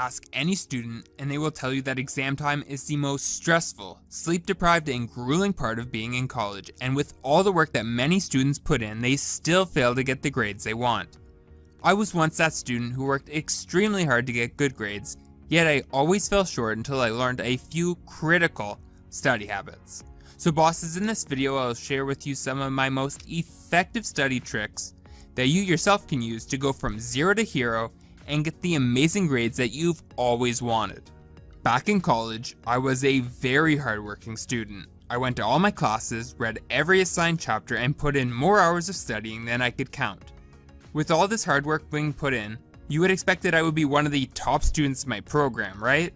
ask any student and they will tell you that exam time is the most stressful, sleep-deprived, and grueling part of being in college, and with all the work that many students put in, they still fail to get the grades they want. I was once that student who worked extremely hard to get good grades, yet I always fell short until I learned a few critical study habits. So bosses, in this video I'll share with you some of my most effective study tricks that you yourself can use to go from zero to hero and get the amazing grades that you've always wanted. Back in college, I was a very hardworking student. I went to all my classes, read every assigned chapter, and put in more hours of studying than I could count. With all this hard work being put in, you would expect that I would be one of the top students in my program, right?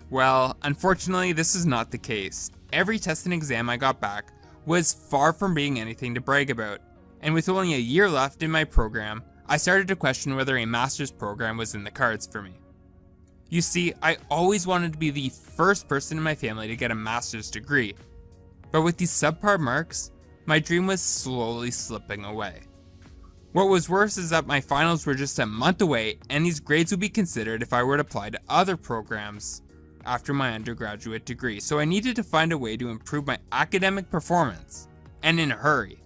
Well, unfortunately, this is not the case. Every test and exam I got back was far from being anything to brag about, and with only a year left in my program, I started to question whether a master's program was in the cards for me. You see, I always wanted to be the first person in my family to get a master's degree, but with these subpar marks, my dream was slowly slipping away. What was worse is that my finals were just a month away, and these grades would be considered if I were to apply to other programs after my undergraduate degree, so I needed to find a way to improve my academic performance, and in a hurry.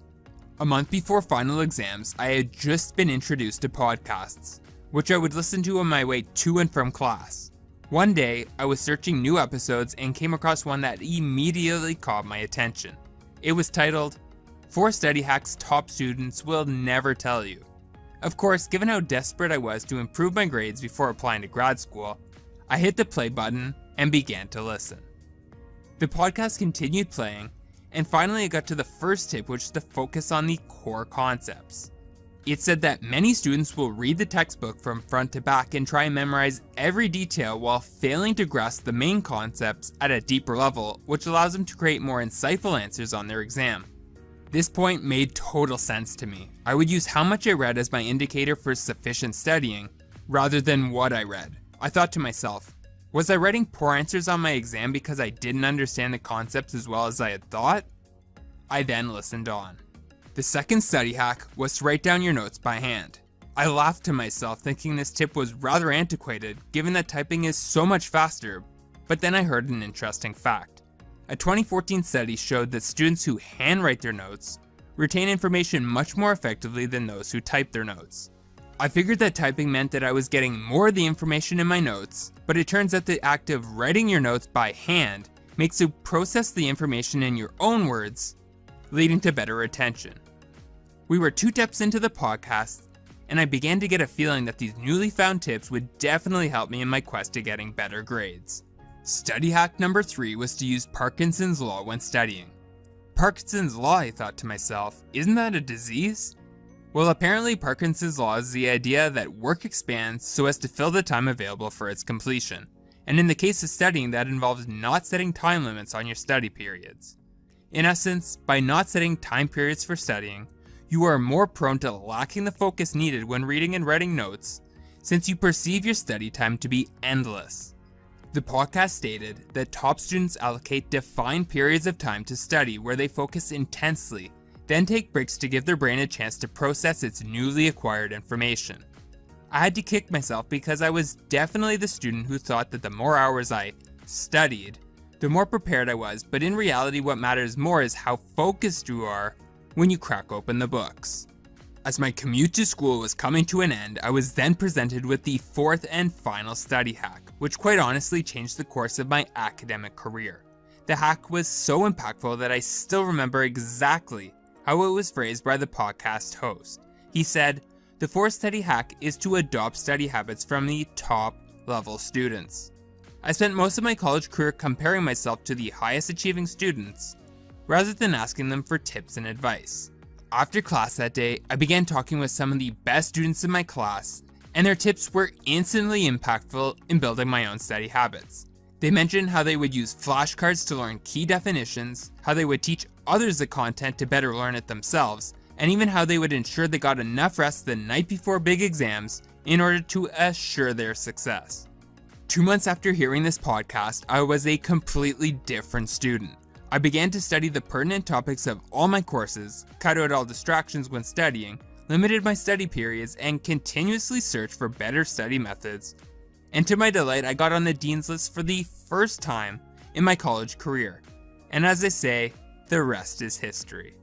A month before final exams, I had just been introduced to podcasts, which I would listen to on my way to and from class. One day, I was searching new episodes and came across one that immediately caught my attention. It was titled, 4 Study Hacks Top Students Will Never Tell You. Of course, given how desperate I was to improve my grades before applying to grad school, I hit the play button and began to listen. The podcast continued playing, and finally I got to the first tip, which is to focus on the core concepts. It said that many students will read the textbook from front to back and try and memorize every detail while failing to grasp the main concepts at a deeper level, which allows them to create more insightful answers on their exam. This point made total sense to me. I would use how much I read as my indicator for sufficient studying, rather than what I read. I thought to myself, was I writing poor answers on my exam because I didn't understand the concepts as well as I had thought? I then listened on. The second study hack was to write down your notes by hand. I laughed to myself thinking this tip was rather antiquated given that typing is so much faster, but then I heard an interesting fact. A 2014 study showed that students who handwrite their notes retain information much more effectively than those who type their notes. I figured that typing meant that I was getting more of the information in my notes, but it turns out the act of writing your notes by hand makes you process the information in your own words, leading to better retention. We were 2 tips into the podcast, and I began to get a feeling that these newly found tips would definitely help me in my quest to getting better grades. Study hack number 3 was to use Parkinson's Law when studying. Parkinson's Law, I thought to myself, isn't that a disease? Well, apparently Parkinson's Law is the idea that work expands so as to fill the time available for its completion, and in the case of studying, that involves not setting time limits on your study periods. In essence, by not setting time periods for studying, you are more prone to lacking the focus needed when reading and writing notes, since you perceive your study time to be endless. The podcast stated that top students allocate defined periods of time to study where they focus intensely, then take breaks to give their brain a chance to process its newly acquired information. I had to kick myself because I was definitely the student who thought that the more hours I studied, the more prepared I was, but in reality what matters more is how focused you are when you crack open the books. As my commute to school was coming to an end, I was then presented with the 4th and final study hack, which quite honestly changed the course of my academic career. The hack was so impactful that I still remember exactly how it was phrased by the podcast host. He said, the 4th study hack is to adopt study habits from the top level students. I spent most of my college career comparing myself to the highest achieving students, rather than asking them for tips and advice. After class that day, I began talking with some of the best students in my class, and their tips were instantly impactful in building my own study habits. They mentioned how they would use flashcards to learn key definitions, how they would teach others the content to better learn it themselves, and even how they would ensure they got enough rest the night before big exams in order to assure their success. 2 months after hearing this podcast, I was a completely different student. I began to study the pertinent topics of all my courses, cut out all distractions when studying, limited my study periods, and continuously searched for better study methods And to my delight, I got on the dean's list for the first time in my college career. And as they say, the rest is history.